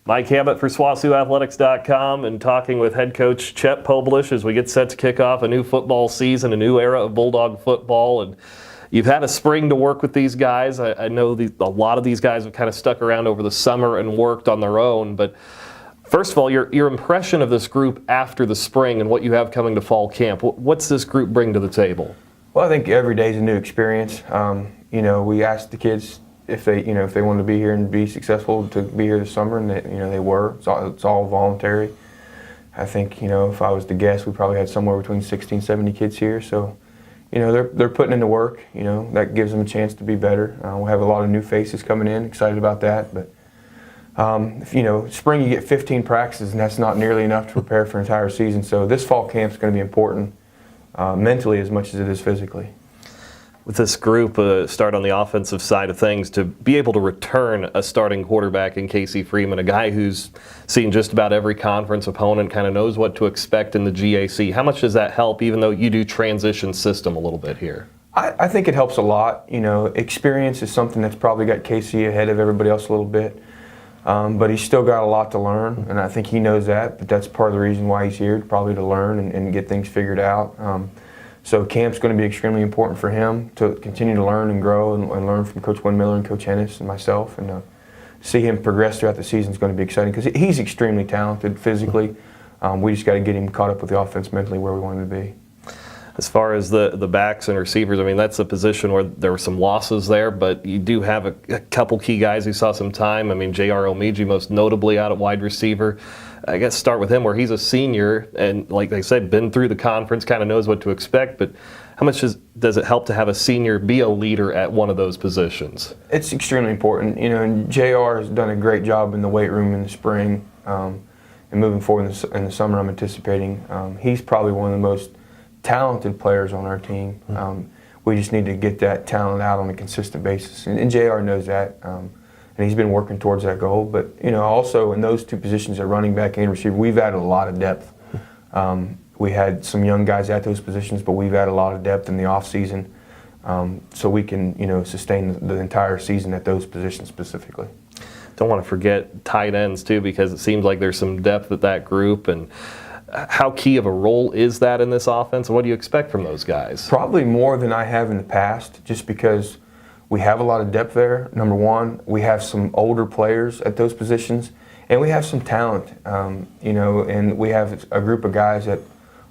Mike Hammett for SWOSUathletics.com and talking with head coach Chet Pobolish as we get set to kick off a new football season, a new era of Bulldog football. And you've had a spring to work with these guys. I know a lot of these guys have kind of stuck around over the summer and worked on their own. But first of all, your impression of this group after the spring and what you have coming to fall camp. What's this group bring to the table? Well, I think every day is a new experience. We asked the kids if they wanted to be here and be successful to be here this summer, and they were. It's all voluntary. I think if I was to guess, we probably had somewhere between 60 and 70 kids here. So they're putting in the work. That gives them a chance to be better. We'll have a lot of new faces coming in. Excited about that. But spring you get 15 practices, and that's not nearly enough to prepare for an entire season. So this fall camp is going to be important mentally as much as it is physically. With this group, start on the offensive side of things, to be able to return a starting quarterback in Casey Freeman, a guy who's seen just about every conference opponent, kind of knows what to expect in the GAC. How much does that help, even though you do transition system a little bit here? I think it helps a lot. Experience is something that's probably got Casey ahead of everybody else a little bit. But he's still got a lot to learn, and I think he knows that. But that's part of the reason why he's here, probably to learn and get things figured out. So camp's going to be extremely important for him to continue to learn and grow and learn from Coach Miller and Coach Hennis and myself. And see him progress throughout the season is going to be exciting because he's extremely talented physically. We just got to get him caught up with the offense mentally where we want him to be. As far as the backs and receivers, I mean, that's a position where there were some losses there, but you do have a couple key guys who saw some time. I mean, J.R. Omiji most notably out at wide receiver. I guess start with him where he's a senior and, like they said, been through the conference, kind of knows what to expect. But how much does it help to have a senior be a leader at one of those positions? It's extremely important. And J.R. has done a great job in the weight room in the spring. And moving forward in the summer, I'm anticipating. He's probably one of the most talented players on our team. We just need to get that talent out on a consistent basis. And J.R. knows that. And he's been working towards that goal. But also in those two positions at running back and receiver, we've added a lot of depth. We had some young guys at those positions, but we've added a lot of depth in the off season, so we can sustain the entire season at those positions specifically. Don't want to forget tight ends too, because it seems like there's some depth at that group. And how key of a role is that in this offense? And what do you expect from those guys? Probably more than I have in the past, just because we have a lot of depth there, number one. We have some older players at those positions, and we have some talent, and we have a group of guys that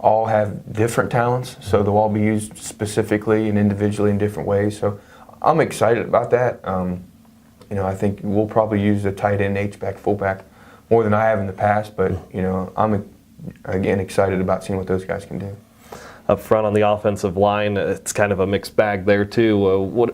all have different talents, so they'll all be used specifically and individually in different ways. So I'm excited about that. I think we'll probably use the tight end, H-back, fullback more than I have in the past, but, I'm, again, excited about seeing what those guys can do. Up front on the offensive line, it's kind of a mixed bag there too.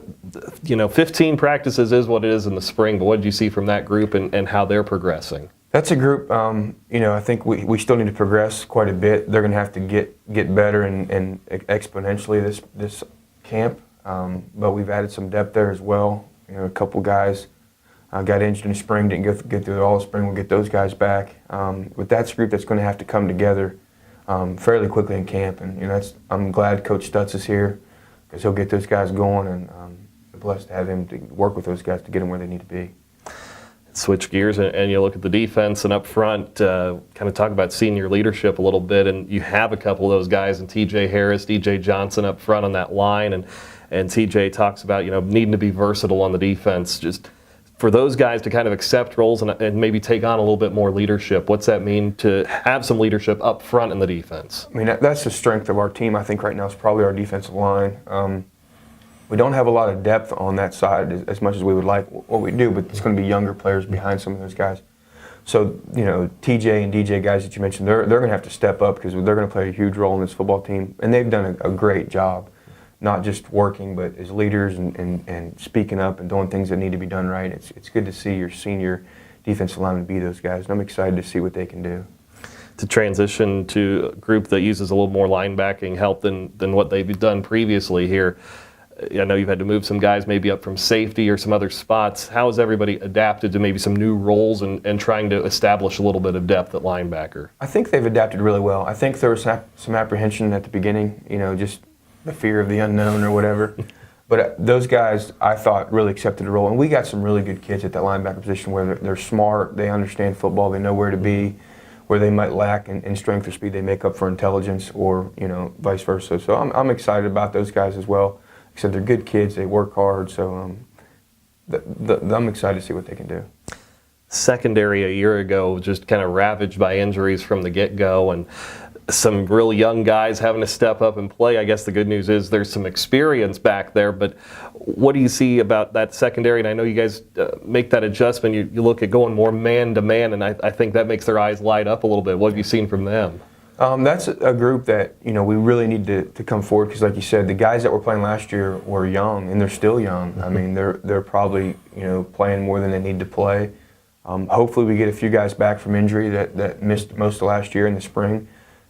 15 practices is what it is in the spring, but what did you see from that group and how they're progressing? That's a group, I think we still need to progress quite a bit. They're going to have to get better and exponentially this camp, but we've added some depth there as well. A couple guys got injured in the spring, didn't get through all the spring. We'll get those guys back. But that's a group that's going to have to come together fairly quickly in camp, and I'm glad Coach Stutz is here because he'll get those guys going, and I'm blessed to have him to work with those guys to get them where they need to be. Switch gears and you look at the defense and up front, kind of talk about senior leadership a little bit, and you have a couple of those guys in T.J. Harris, D.J. Johnson up front on that line, and T.J. talks about needing to be versatile on the defense. Just for those guys to kind of accept roles and maybe take on a little bit more leadership, what's that mean to have some leadership up front in the defense? I mean, that's the strength of our team, I think, right now is probably our defensive line. We don't have a lot of depth on that side as much as we would like what we do, but it's going to be younger players behind some of those guys. So, TJ and DJ guys that you mentioned, they're going to have to step up because they're going to play a huge role in this football team, and they've done a great job, not just working, but as leaders and speaking up and doing things that need to be done right. It's good to see your senior defensive linemen be those guys, and I'm excited to see what they can do. To transition to a group that uses a little more linebacking help than what they've done previously here, I know you've had to move some guys maybe up from safety or some other spots. How has everybody adapted to maybe some new roles and trying to establish a little bit of depth at linebacker? I think they've adapted really well. I think there was some apprehension at the beginning, just the fear of the unknown or whatever. But those guys, I thought, really accepted the role. And we got some really good kids at that linebacker position where they're smart, they understand football, they know where to be, where they might lack in strength or speed, they make up for intelligence, or vice versa. So I'm excited about those guys as well. Like I said, they're good kids, they work hard, so I'm excited to see what they can do. Secondary a year ago just kind of ravaged by injuries from the get-go, and some real young guys having to step up and play. I guess the good news is there's some experience back there, but what do you see about that secondary? And I know you guys make that adjustment. You look at going more man-to-man, and I think that makes their eyes light up a little bit. What have you seen from them? That's a group that we really need to come forward, because like you said, the guys that were playing last year were young, and they're still young. I mean, they're probably playing more than they need to play. Hopefully we get a few guys back from injury that missed most of last year in the spring.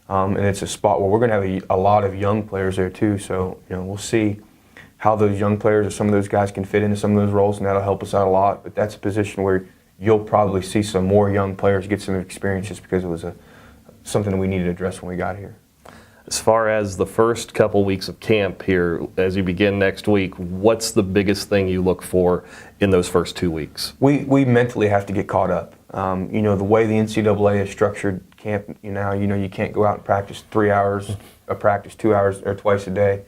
And it's a spot where we're going to have a lot of young players there too. So we'll see how those young players or some of those guys can fit into some of those roles, and that'll help us out a lot. But that's a position where you'll probably see some more young players get some experience, just because it was something that we needed to address when we got here. As far as the first couple weeks of camp here, as you begin next week, what's the biggest thing you look for in those first 2 weeks? We mentally have to get caught up. The way the NCAA is structured camp, you can't go out and practice 3 hours, practice 2 hours or twice a day.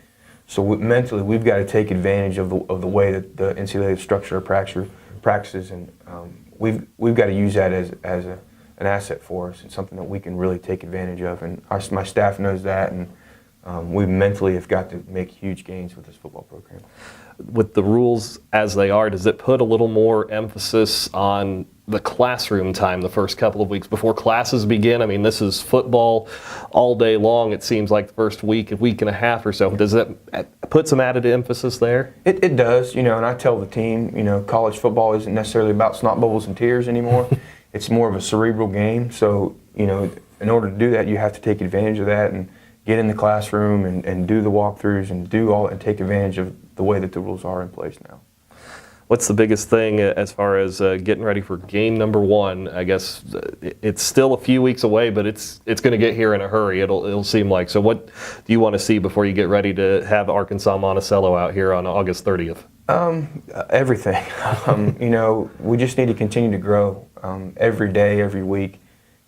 So mentally, we've got to take advantage of the way that the NCAA structured our practices, and we've got to use that as an asset for us, and something that we can really take advantage of. And my staff knows that, and we mentally have got to make huge gains with this football program. With the rules as they are, does it put a little more emphasis on the classroom time the first couple of weeks before classes begin? I mean, this is football all day long, it seems like, the first week and a half or so. Does that put some added emphasis there? It does, and I tell the team, college football isn't necessarily about snot bubbles and tears anymore. It's more of a cerebral game. So, in order to do that, you have to take advantage of that and get in the classroom and do the walkthroughs and take advantage of the way that the rules are in place now. What's the biggest thing as far as getting ready for game number one? I guess it's still a few weeks away, but it's going to get here in a hurry, it'll seem like. So what do you want to see before you get ready to have Arkansas Monticello out here on August 30th? Everything. We just need to continue to grow every day, every week.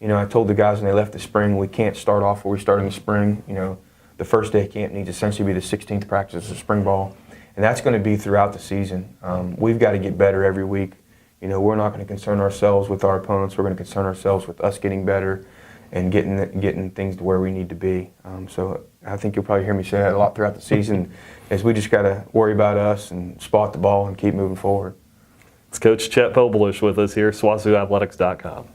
I told the guys when they left the spring, we can't start off where we started in the spring. The first day of camp needs to essentially be the 16th practice of spring ball. And that's going to be throughout the season. We've got to get better every week. We're not going to concern ourselves with our opponents. We're going to concern ourselves with us getting better and getting things to where we need to be. So I think you'll probably hear me say that a lot throughout the season, is we just got to worry about us and spot the ball and keep moving forward. It's Coach Chet Pobolish with us here, SWOSUathletics.com.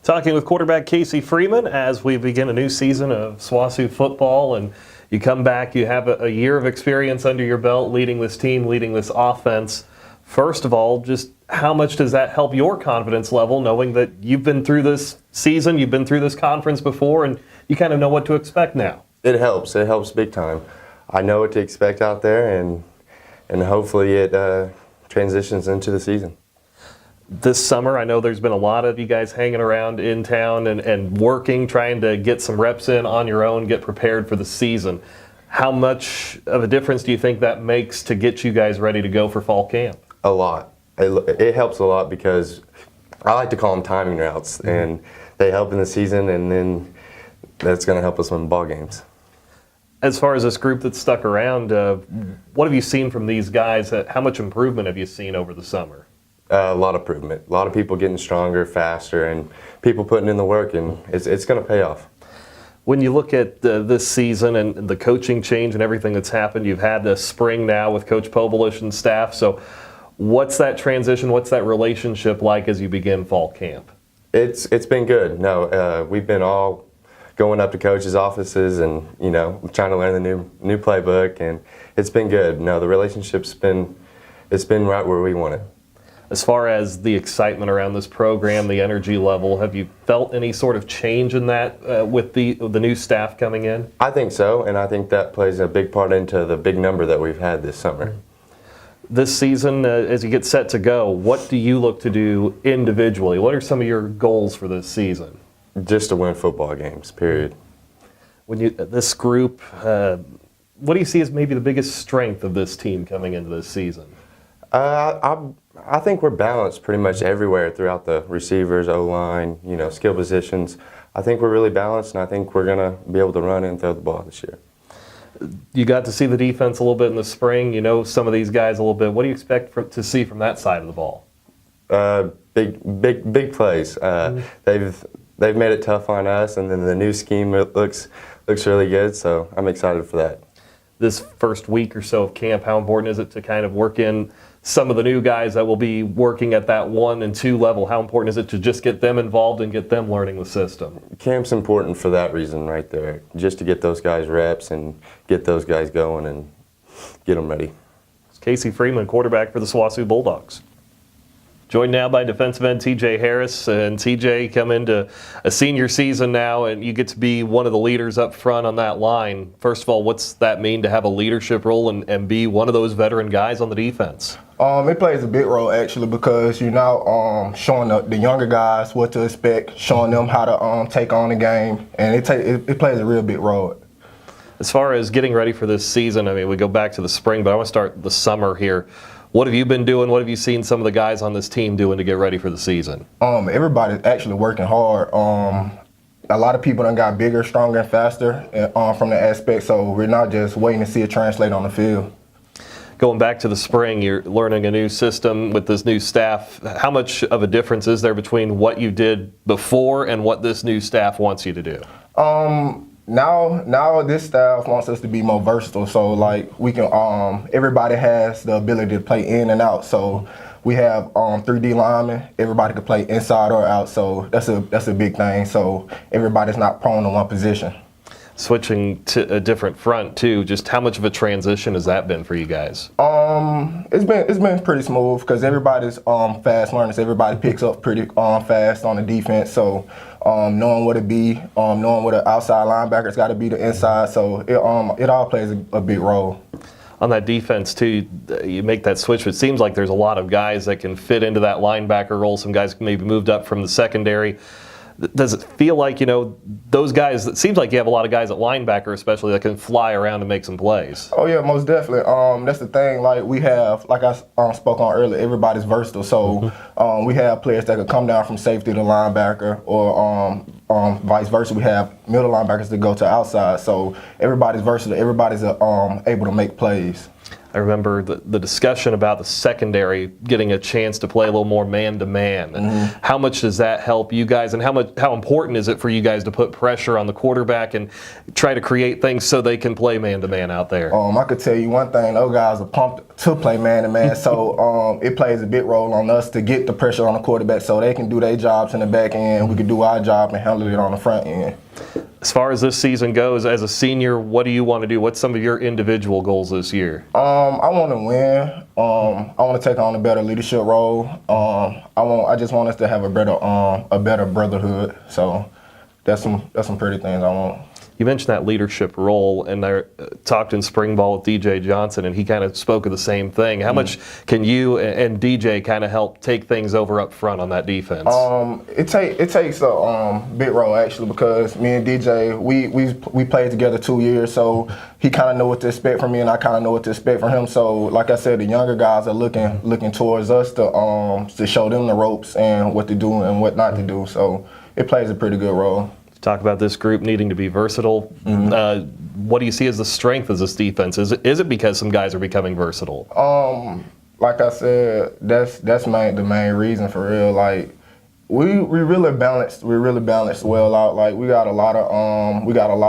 Talking with quarterback Casey Freeman as we begin a new season of SWOSU football, and you come back, you have a year of experience under your belt leading this team, leading this offense. First of all, just how much does that help your confidence level, knowing that you've been through this season, you've been through this conference before, and you kind of know what to expect now? It helps. It helps big time. I know what to expect out there, and hopefully it transitions into the season. This summer, I know there's been a lot of you guys hanging around in town and working, trying to get some reps in on your own, get prepared for the season. How much of a difference do you think that makes to get you guys ready to go for fall camp? A lot. It helps a lot, because I like to call them timing routes, and they help in the season, and then that's going to help us win ball games. As far as this group that's stuck around, what have you seen from these guys? How much improvement have you seen over the summer? A lot of improvement. A lot of people getting stronger, faster, and people putting in the work, and it's going to pay off. When you look at this season and the coaching change and everything that's happened, you've had the spring now with Coach Pobolish and staff. So what's that transition, what's that relationship like as you begin fall camp? It's been good. No, we've been all going up to coaches' offices and, trying to learn the new playbook, and it's been good. No, the relationship's been right where we want it. As far as the excitement around this program, the energy level, have you felt any sort of change in that with the new staff coming in? I think so, and I think that plays a big part into the big number that we've had this summer. This season, as you get set to go, what do you look to do individually? What are some of your goals for this season? Just to win football games, period. When this group, what do you see as maybe the biggest strength of this team coming into this season? I think we're balanced pretty much everywhere throughout the receivers, O-line, skill positions. I think we're really balanced, and I think we're going to be able to run and throw the ball this year. You got to see the defense a little bit in the spring. You know some of these guys a little bit. What do you expect to see from that side of the ball? Big plays. They've made it tough on us, and then the new scheme looks really good. So I'm excited for that. This first week or so of camp, how important is it to kind of work in some of the new guys that will be working at that 1 and 2 level? How important is it to just get them involved and get them learning the system? Camp's important for that reason right there, just to get those guys reps and get those guys going and get them ready. It's Casey Freeman, quarterback for the SWOSU Bulldogs. Joined now by defensive end TJ Harris. And TJ, come into a senior season now, and you get to be one of the leaders up front on that line. First of all, what's that mean to have a leadership role and be one of those veteran guys on the defense? It plays a big role actually, because you're now showing the younger guys what to expect, showing them how to take on the game, and it plays a real big role. As far as getting ready for this season, I mean, we go back to the spring, but I want to start the summer here. What have you been doing? What have you seen some of the guys on this team doing to get ready for the season? Everybody's actually working hard. A lot of people done got bigger, stronger, and faster from the aspect, so we're not just waiting to see it translate on the field. Going back to the spring, you're learning a new system with this new staff. How much of a difference is there between what you did before and what this new staff wants you to do? Now this staff wants us to be more versatile, so like we can everybody has the ability to play in and out. So we have 3D linemen, everybody can play inside or out, so that's a big thing. So everybody's not prone to one position. Switching to a different front too, just how much of a transition has that been for you guys? It's been pretty smooth because everybody's fast learners. Everybody picks up pretty fast on the defense. So knowing what it be, knowing what the outside linebacker's got to be the inside. So it all plays a big role. On that defense too, you make that switch. It seems like there's a lot of guys that can fit into that linebacker role. Some guys maybe moved up from the secondary. Does it feel like, those guys, it seems like you have a lot of guys at linebacker especially that can fly around and make some plays? Oh yeah, most definitely. That's the thing, like we have, like I spoke on earlier, everybody's versatile. So we have players that could come down from safety to linebacker, or vice versa. We have middle linebackers that go to outside. So everybody's versatile, everybody's able to make plays. I remember the discussion about the secondary getting a chance to play a little more man-to-man. How much does that help you guys, and how important is it for you guys to put pressure on the quarterback and try to create things so they can play man-to-man out there? I could tell you one thing, those guys are pumped to play man-to-man, so it plays a big role on us to get the pressure on the quarterback so they can do their jobs in the back end, we can do our job and handle it on the front end. As far as this season goes, as a senior, what do you want to do? What's some of your individual goals this year? I want to win. I want to take on a better leadership role. I just want us to have a better brotherhood. So that's some pretty things I want. You mentioned that leadership role, and I talked in spring ball with DJ Johnson, and he kind of spoke of the same thing. How much can you and DJ kind of help take things over up front on that defense? It takes a big role actually, because me and DJ we played together 2 years, so he kind of know what to expect from me, and I kind of know what to expect from him. So like I said, the younger guys are looking towards us to show them the ropes and what to do and what not to do. So it plays a pretty good role. Talk about this group needing to be versatile. What do you see as the strength of this defense? Is it because some guys are becoming versatile? Like I said, that's the main reason for real. Like we really balanced well out. Like we got a lot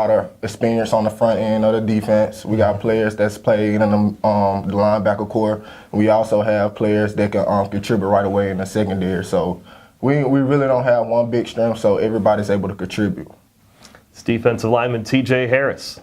of experience on the front end of the defense. We got players that's played in the linebacker core. We also have players that can contribute right away in the secondary. So we really don't have one big strength, so everybody's able to contribute. It's defensive lineman TJ Harris.